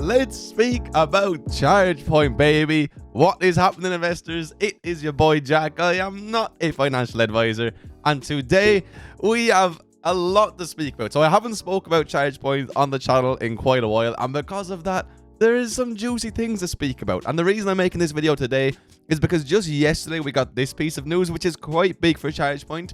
let's speak about Chargepoint, baby. What is happening, investors? It is your boy Jack. I am not a financial advisor, and today we have a lot to speak about. So I haven't spoke about Chargepoint on the channel in quite a while, and because of that, there is some juicy things to speak about. And the reason I'm making this video today is because just yesterday we got this piece of news, which is quite big for Chargepoint.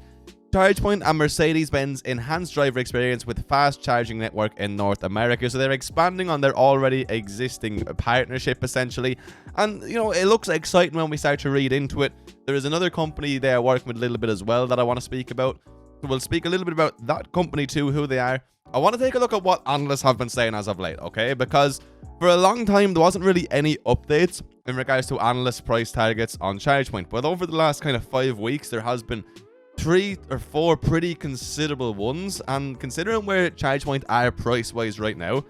Chargepoint and Mercedes-Benz enhanced driver experience with fast charging network in North America. So they're expanding on their already existing partnership, essentially. And, you know, it looks exciting when we start to read into it. There is another company they are working with a little bit as well that I want to speak about. So we'll speak a little bit about that company too, who they are. I want to take a look at what analysts have been saying as of late, okay? Because for a long time, there wasn't really any updates in regards to analyst price targets on Chargepoint. But over the last kind of 5 weeks, there has been 3 or 4 pretty considerable ones, and considering where Chargepoint are price-wise right now,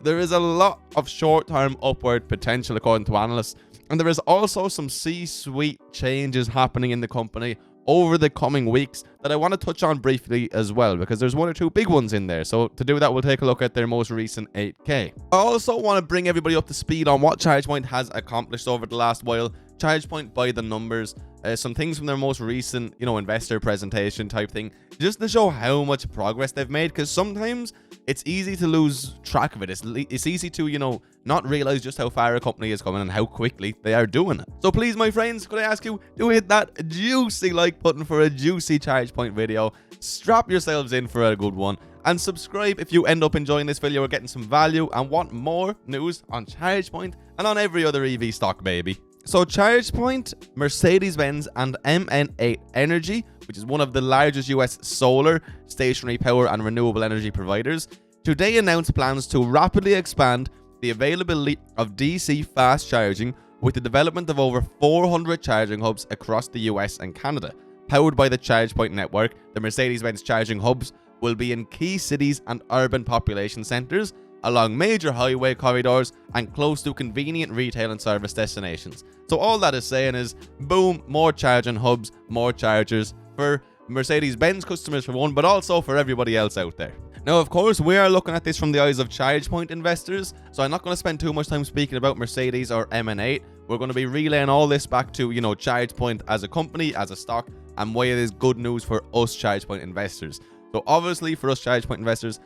there is a lot of short-term upward potential according to analysts, and there is also some C-suite changes happening in the company over the coming weeks that I want to touch on briefly as well, because there's 1 or 2 big ones in there. So to do that, we'll take a look at their most recent 8K. I also want to bring everybody up to speed on what Chargepoint has accomplished over the last while. Chargepoint by the numbers, some things from their most recent, you know, investor presentation type thing, just to show how much progress they've made, because sometimes it's easy to lose track of it. It's easy to, you know, not realize just how far a company is coming and how quickly they are doing it. So please, my friends, could I ask you to hit that juicy like button for a juicy Chargepoint video, strap yourselves in for a good one, and subscribe if you end up enjoying this video or getting some value and want more news on Chargepoint and on every other EV stock, baby. So Chargepoint, Mercedes-Benz, and MN8 Energy, which is one of the largest US solar, stationary power and renewable energy providers, today announced plans to rapidly expand the availability of DC fast charging with the development of over 400 charging hubs across the US and Canada. Powered by the Chargepoint network, the Mercedes-Benz charging hubs will be in key cities and urban population centers, along major highway corridors and close to convenient retail and service destinations. So all that is saying is, boom, more charging hubs, more chargers for Mercedes-Benz customers for one, but also for everybody else out there. Now, of course, we are looking at this from the eyes of Chargepoint investors, so I'm not going to spend too much time speaking about Mercedes or MN8. We're going to be relaying all this back to, you know, Chargepoint as a company, as a stock, and why it is good news for us Chargepoint investors. So obviously, for us Chargepoint investors,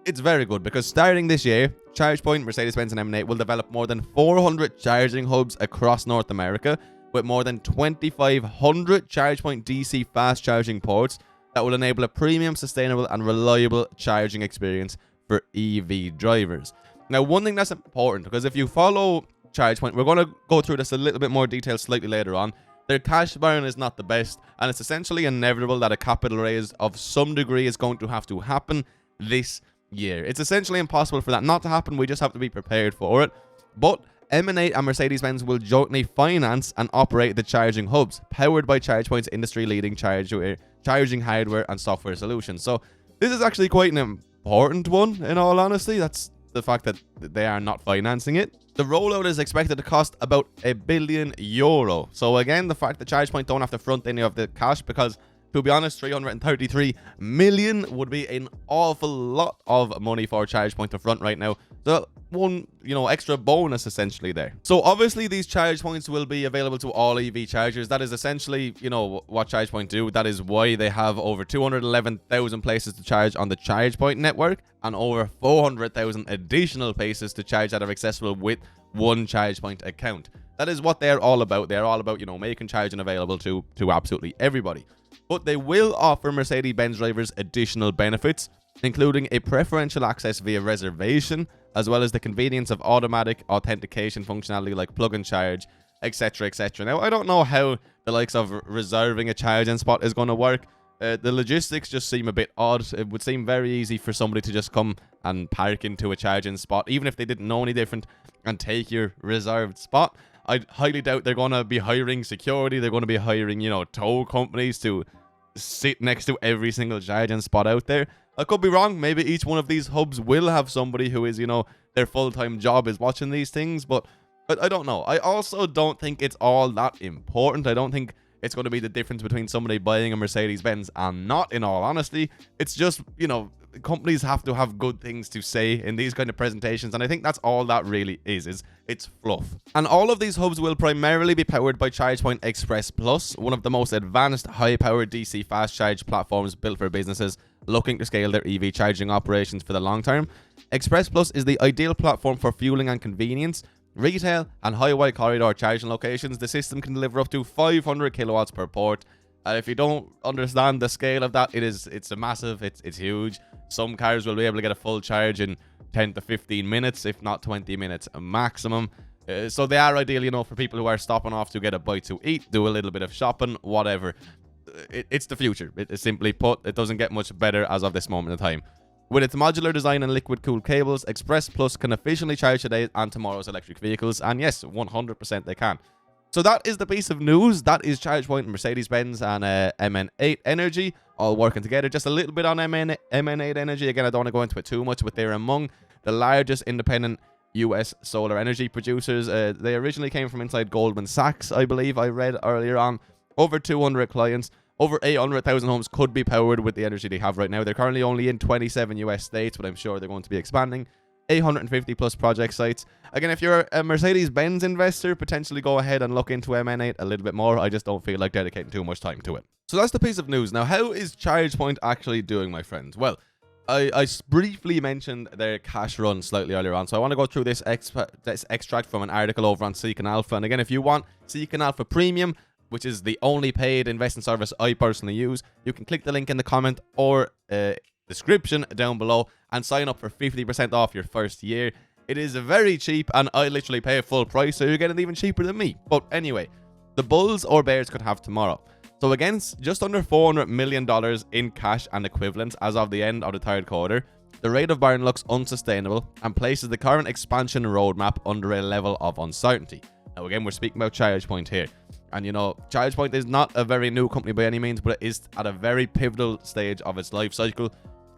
it's very good, because starting this year, Chargepoint, Mercedes-Benz and MN8 will develop more than 400 charging hubs across North America, with more than 2,500 Chargepoint DC fast charging ports that will enable a premium, sustainable and reliable charging experience for EV drivers. Now, one thing that's important, because if you follow Chargepoint, we're going to go through this a little bit more detail slightly later on. Their cash burn is not the best, and it's essentially inevitable that a capital raise of some degree is going to have to happen this year. It's essentially impossible for that not to happen. We just have to be prepared for it. But MN8 and Mercedes-Benz will jointly finance and operate the charging hubs, powered by Chargepoint's industry-leading charging hardware and software solutions. So this is actually quite an important one, in all honesty. That's the fact that they are not financing it. The rollout is expected to cost about €1 billion. So again, the fact that Chargepoint don't have to front any of the cash, because to be honest, 333 million would be an awful lot of money for Chargepoint to front right now. So one, you know, extra bonus essentially there. So obviously these charge points will be available to all EV chargers. That is essentially, you know, what Chargepoint do. That is why they have over 211,000 places to charge on the Chargepoint network, and over 400,000 additional places to charge that are accessible with one Chargepoint account. That is what they're all about. They're all about, you know, making charging available to absolutely everybody. But they will offer Mercedes-Benz drivers additional benefits, including a preferential access via reservation, as well as the convenience of automatic authentication functionality like plug and charge, etc, etc. Now, I don't know how the likes of reserving a charging spot is going to work. The logistics just seem a bit odd. It would seem very easy for somebody to just come and park into a charging spot, even if they didn't know any different, and take your reserved spot. I highly doubt they're going to be hiring security. They're going to be hiring, you know, tow companies to sit next to every single charging spot out there. I could be wrong. Maybe each one of these hubs will have somebody who is, you know, their full-time job is watching these things, but I don't know. I also don't think it's all that important. I don't think it's going to be the difference between somebody buying a Mercedes-Benz and not, in all honesty. It's just, you know, companies have to have good things to say in these kind of presentations, and I think that's all that really is it's fluff. And all of these hubs will primarily be powered by Chargepoint Express Plus, one of the most advanced high-powered DC fast charge platforms built for businesses looking to scale their EV charging operations for the long term. Express Plus is the ideal platform for fueling and convenience, retail and highway corridor charging locations. The system can deliver up to 500 kilowatts per port. If you don't understand the scale of that, it's a massive, it's huge. Some cars will be able to get a full charge in 10 to 15 minutes, if not 20 minutes maximum. So they are ideal, you know, for people who are stopping off to get a bite to eat, do a little bit of shopping, whatever. It's the future. It's simply put, it doesn't get much better as of this moment in time. With its modular design and liquid-cooled cables, Express Plus can efficiently charge today's and tomorrow's electric vehicles, and yes, 100% they can. So that is the piece of news. That is Chargepoint, Mercedes-Benz, and MN8 Energy all working together. Just a little bit on MN8 Energy. Again, I don't want to go into it too much, but they're among the largest independent US solar energy producers. They originally came from inside Goldman Sachs, I believe I read earlier on. Over 200 clients. Over 800,000 homes could be powered with the energy they have right now. They're currently only in 27 US states, but I'm sure they're going to be expanding. 850 plus project sites. Again, if you're a Mercedes-Benz investor, potentially go ahead and look into MN8 a little bit more. I just don't feel like dedicating too much time to it. So that's the piece of news. Now, how is ChargePoint actually doing, my friends? Well, I briefly mentioned their cash run slightly earlier on, so I want to go through this extract from an article over on Seeking Alpha. And again, if you want Seeking Alpha Premium, which is the only paid investing service I personally use, you can click the link in the comment or description down below and sign up for 50% off your first year. It is very cheap, and I literally pay full price, so you're getting even cheaper than me. But anyway, the bulls or bears could have tomorrow. So against just under $400 million in cash and equivalents as of the end of the third quarter, the rate of burn looks unsustainable and places the current expansion roadmap under a level of uncertainty. Now again, we're speaking about ChargePoint here. And you know, ChargePoint is not a very new company by any means, but it is at a very pivotal stage of its life cycle.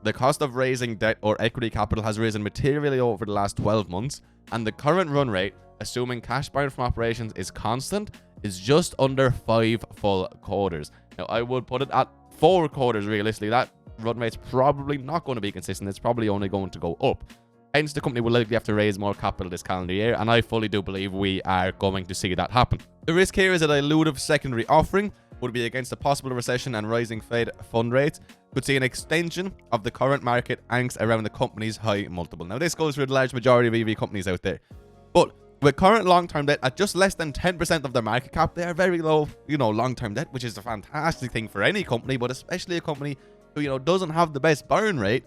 The cost of raising debt or equity capital has risen materially over the last 12 months, and the current run rate, assuming cash burn from operations is constant, is just under 5 full quarters. Now, I would put it at 4 quarters realistically. That run rate's probably not going to be consistent. It's probably only going to go up. Hence, the company will likely have to raise more capital this calendar year, and I fully do believe we are going to see that happen. The risk here is a dilutive secondary offering would be against a possible recession, and rising Fed fund rates could see an extension of the current market angst around the company's high multiple. Now, this goes for the large majority of EV companies out there. But with current long-term debt at just less than 10% of their market cap, they are very low, you know, long-term debt, which is a fantastic thing for any company, but especially a company who, you know, doesn't have the best burn rate.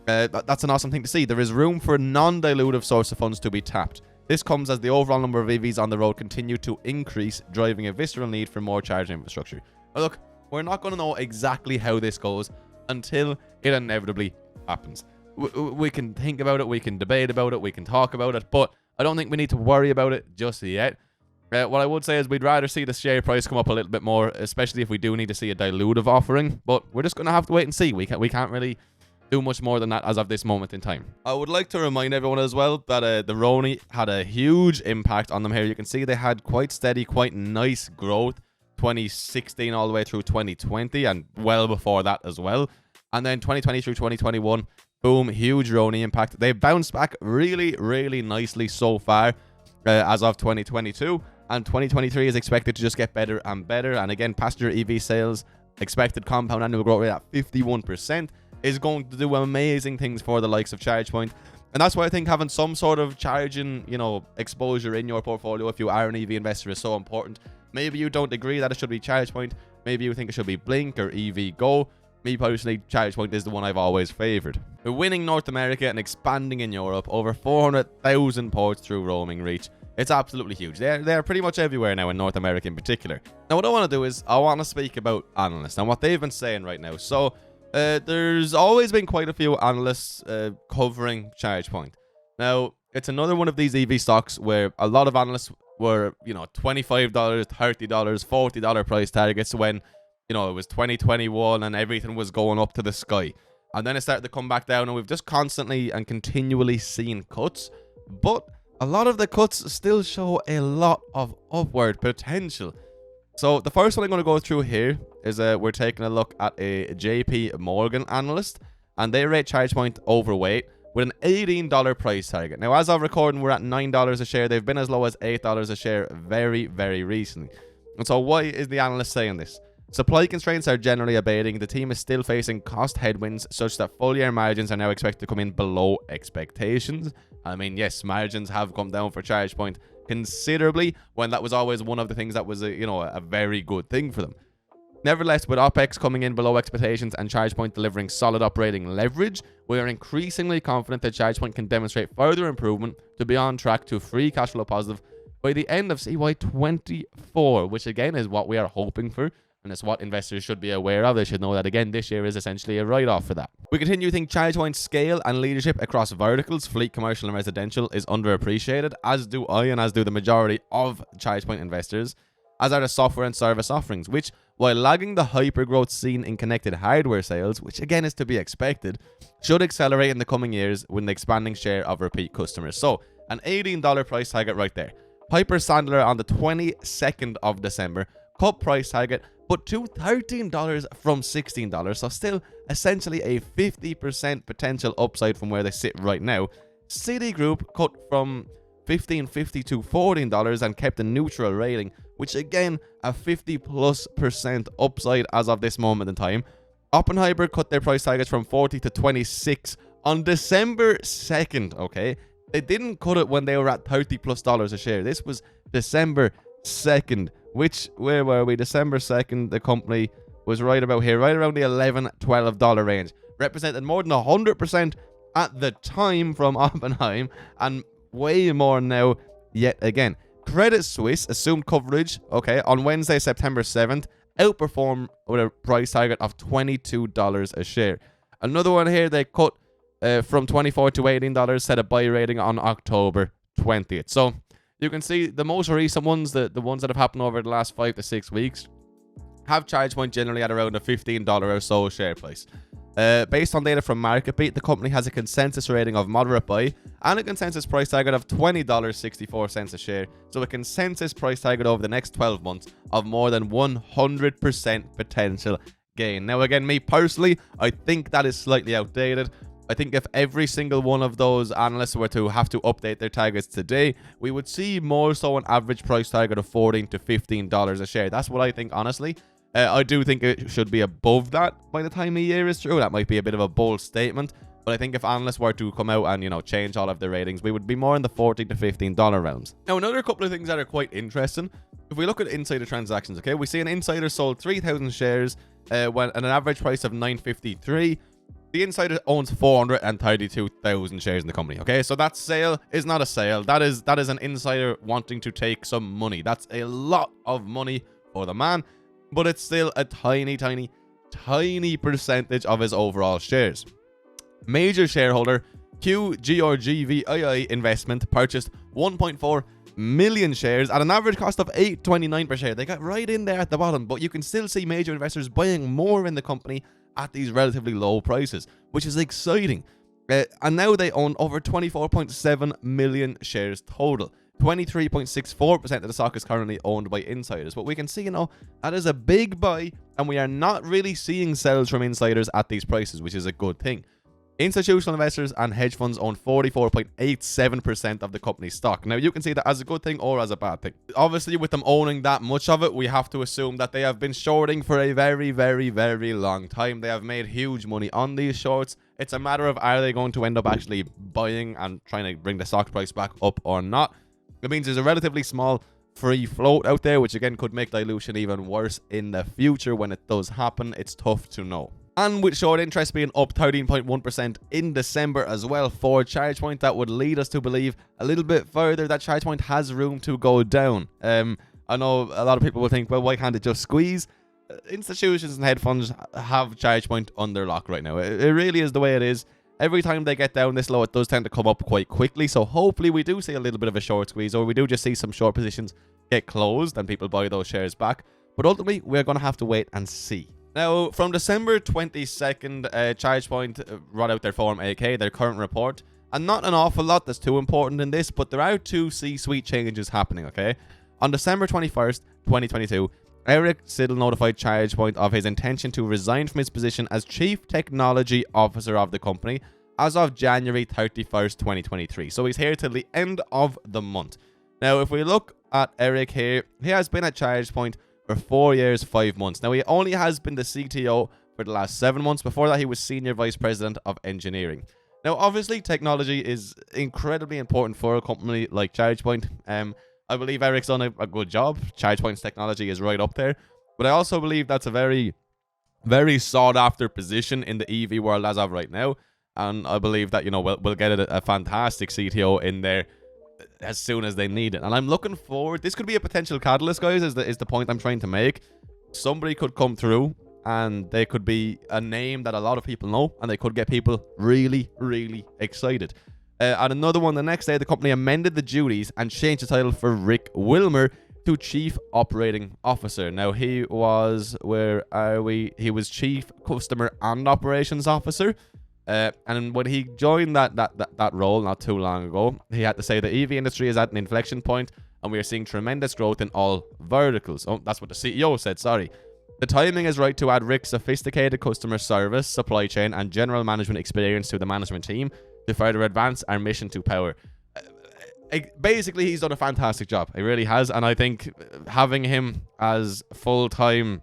That's an awesome thing to see. There is room for a non-dilutive source of funds to be tapped. This comes as the overall number of EVs on the road continue to increase, driving a visceral need for more charging infrastructure. Now look, we're not going to know exactly how this goes until it inevitably happens. We can think about it, we can debate about it, we can talk about it, but I don't think we need to worry about it just yet. What I would say is we'd rather see the share price come up a little bit more, especially if we do need to see a dilutive offering, but we're just going to have to wait and see. We can't really do much more than that as of this moment in time. I would like to remind everyone as well that the Roni had a huge impact on them here. You can see they had quite steady, quite nice growth, 2016 all the way through 2020, and well before that as well. And then 2020 through 2021, boom, huge Roni impact. They've bounced back really, really nicely so far as of 2022, and 2023 is expected to just get better and better. And again, passenger EV sales expected compound annual growth rate at 51%. Is going to do amazing things for the likes of ChargePoint. And that's why I think having some sort of charging, you know, exposure in your portfolio if you are an EV investor is so important. Maybe you don't agree that it should be ChargePoint. Maybe you think it should be Blink or EVgo. Me personally, ChargePoint is the one I've always favored. They're winning North America and expanding in Europe. Over 400,000 ports through roaming reach. It's absolutely huge. They're pretty much everywhere now in North America in particular. Now, what I want to do is I want to speak about analysts and what they've been saying right now. So, there's always been quite a few analysts covering ChargePoint. Now, it's another one of these EV stocks where a lot of analysts were, you know, $25, $30, $40 price targets when, you know, it was 2021 and everything was going up to the sky. And then it started to come back down, and we've just constantly and continually seen cuts. But a lot of the cuts still show a lot of upward potential. So the first one I'm going to go through here is we're taking a look at a JP Morgan analyst, and they rate Chargepoint overweight with an $18 price target. Now, as of recording, we're at $9 a share. They've been as low as $8 a share very, very recently. And so why is the analyst saying this? Supply constraints are generally abating. The team is still facing cost headwinds such that full year margins are now expected to come in below expectations. I mean, yes, margins have come down for Chargepoint considerably when that was always one of the things that was a very good thing for them. Nevertheless, with OPEX coming in below expectations and Chargepoint delivering solid operating leverage, we are increasingly confident that Chargepoint can demonstrate further improvement to be on track to free cash flow positive by the end of CY24, which again is what we are hoping for. And it's what investors should be aware of. They should know that, again, this year is essentially a write-off for that. We continue to think Chargepoint's scale and leadership across verticals, fleet, commercial, and residential is underappreciated, as do I and as do the majority of Chargepoint investors, as are the software and service offerings, which, while lagging the hyper-growth seen in connected hardware sales, which again is to be expected, should accelerate in the coming years with an expanding share of repeat customers. So, an $18 price target right there. Piper Sandler on the 22nd of December, cut price target, but to $13 from $16, so still essentially a 50% potential upside from where they sit right now. Citigroup cut from $15.50 to $14 and kept a neutral rating, which again, a 50+% upside as of this moment in time. Oppenheimer cut their price targets from 40 to 26 on December 2nd, okay? They didn't cut it when they were at $30+ a share. This was December 2nd. Which, where were we? December 2nd, the company was right about here, right around the $11, $12 range. Represented more than 100% at the time from Oppenheim, and way more now yet again. Credit Suisse assumed coverage, okay, on Wednesday, September 7th, outperformed with a price target of $22 a share. Another one here, they cut from $24 to $18, set a buy rating on October 20th. So, you can see the most recent ones, the ones that have happened over the last 5 to 6 weeks, have Chargepoint generally at around a $15 or so share price. Based on data from MarketBeat, the company has a consensus rating of moderate buy and a consensus price target of $20.64 a share. So a consensus price target over the next 12 months of more than 100% potential gain. Now again, me personally, I think that is slightly outdated. I think if every single one of those analysts were to have to update their targets today, we would see more so an average price target of $14 to $15 a share. That's what I think, honestly. I do think it should be above that by the time a year is through. That might be a bit of a bold statement, but I think if analysts were to come out and, change all of their ratings, we would be more in the $14 to $15 realms. Now, another couple of things that are quite interesting. If we look at insider transactions, okay, we see an insider sold 3,000 shares at an average price of $9.53. The insider owns 432,000 shares in the company, okay? So that sale is not a sale. That is an insider wanting to take some money. That's a lot of money for the man, but it's still a tiny percentage of his overall shares. Major shareholder QGRGVII Investment purchased 1.4 million shares at an average cost of $8.29 per share. They got right in there at the bottom, but you can still see major investors buying more in the company at these relatively low prices, which is exciting. And now they own over 24.7 million shares total. 23.64% of the stock is currently owned by insiders. But we can see, that is a big buy, and we are not really seeing sales from insiders at these prices, which is a good thing. Institutional investors and hedge funds own 44.87% of the company's stock. Now, you can see that as a good thing or as a bad thing. Obviously, with them owning that much of it, we have to assume that they have been shorting for a very, very, very long time. They have made huge money on these shorts. It's a matter of, are they going to end up actually buying and trying to bring the stock price back up or not? It means there's a relatively small free float out there, which again could make dilution even worse in the future when it does happen. It's tough to know. And with short interest being up 13.1% in December as well for Chargepoint, that would lead us to believe a little bit further that Chargepoint has room to go down. I know a lot of people will think, well, why can't it just squeeze? Institutions and hedge funds have Chargepoint under lock right now. It really is the way it is. Every time they get down this low, it does tend to come up quite quickly. So hopefully we do see a little bit of a short squeeze, or we do just see some short positions get closed and people buy those shares back. But ultimately, we're going to have to wait and see. Now, from December 22nd, Chargepoint brought out their Form AK, their current report. And not an awful lot that's too important in this, but there are two C-suite changes happening, okay? On December 21st, 2022, Eric Siddle notified Chargepoint of his intention to resign from his position as Chief Technology Officer of the company as of January 31st, 2023. So he's here till the end of the month. Now, if we look at Eric here, he has been at Chargepoint for 4 years, 5 months. Now, he only has been the CTO for the last 7 months. Before that, he was Senior Vice President of Engineering. Now, obviously, technology is incredibly important for a company like Chargepoint. I believe Eric's done a good job. Chargepoint's technology is right up there. But I also believe that's a very, very sought-after position in the EV world as of right now. And I believe that, you know, we'll get a fantastic CTO in there as soon as they need it. And I'm looking forward. This could be a potential catalyst, guys, is the point I'm trying to make. Somebody could come through and they could be a name that a lot of people know, and they could get people really, really excited. And another one, the next day, the company amended the duties and changed the title for Rick Wilmer to Chief Operating Officer. Now, he was, where are we? He was Chief Customer and Operations Officer. And when he joined that role not too long ago, he had to say the EV industry is at an inflection point, and we are seeing tremendous growth in all verticals. Oh, that's what the CEO said, sorry. The timing is right to add Rick's sophisticated customer service, supply chain, and general management experience to the management team to further advance our mission to power. Basically, he's done a fantastic job. He really has. And I think having him as full-time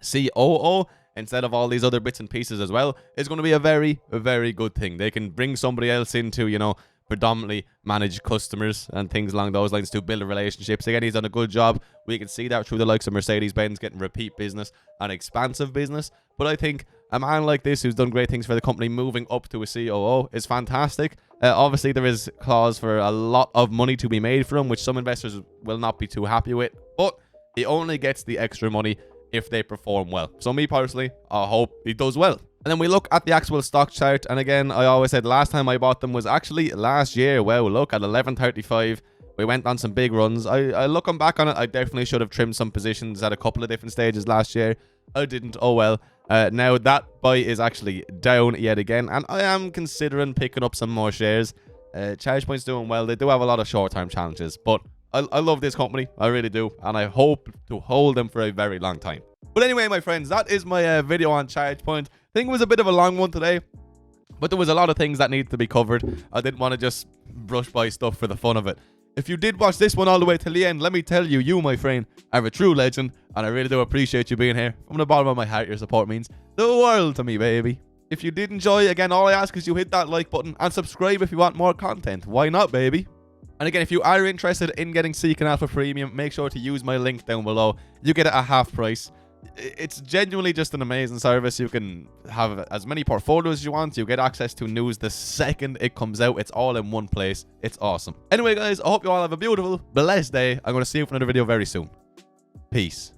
COO instead of all these other bits and pieces as well is going to be a very, very good thing. They can bring somebody else in to, you know, predominantly manage customers and things along those lines to build relationships. Again, he's done a good job. We can see that through the likes of Mercedes-Benz getting repeat business and expansive business. But I think a man like this who's done great things for the company moving up to a COO is fantastic. Obviously, there is clause for a lot of money to be made for him, which some investors will not be too happy with. But he only gets the extra money if they perform well. So me personally, I hope he does well. And then we look at the actual stock chart. And again, I always said last time I bought them was actually last year. Wow, look at 11.35. We went on some big runs. I looking back on it, I definitely should have trimmed some positions at a couple of different stages last year. I didn't. Oh well. Now that buy is actually down yet again, and I am considering picking up some more shares. Chargepoint's doing well. They do have a lot of short-term challenges, but I love this company. I really do, and I hope to hold them for a very long time. But anyway, my friends, that is my video on Chargepoint. I think it was a bit of a long one today, but there was a lot of things that needed to be covered. I didn't want to just brush by stuff for the fun of it. If you did watch this one all the way till the end, let me tell you, you, my friend, are a true legend, and I really do appreciate you being here. From the bottom of my heart, your support means the world to me, baby. If you did enjoy, again, all I ask is you hit that like button and subscribe if you want more content. Why not, baby? And again, if you are interested in getting Seeking Alpha Premium, make sure to use my link down below. You get it at half price. It's genuinely just an amazing service. You can have as many portfolios as you want. You get access to news the second it comes out. It's all in one place. It's awesome. Anyway, guys, I hope you all have a beautiful, blessed day. I'm going to see you for another video very soon. Peace.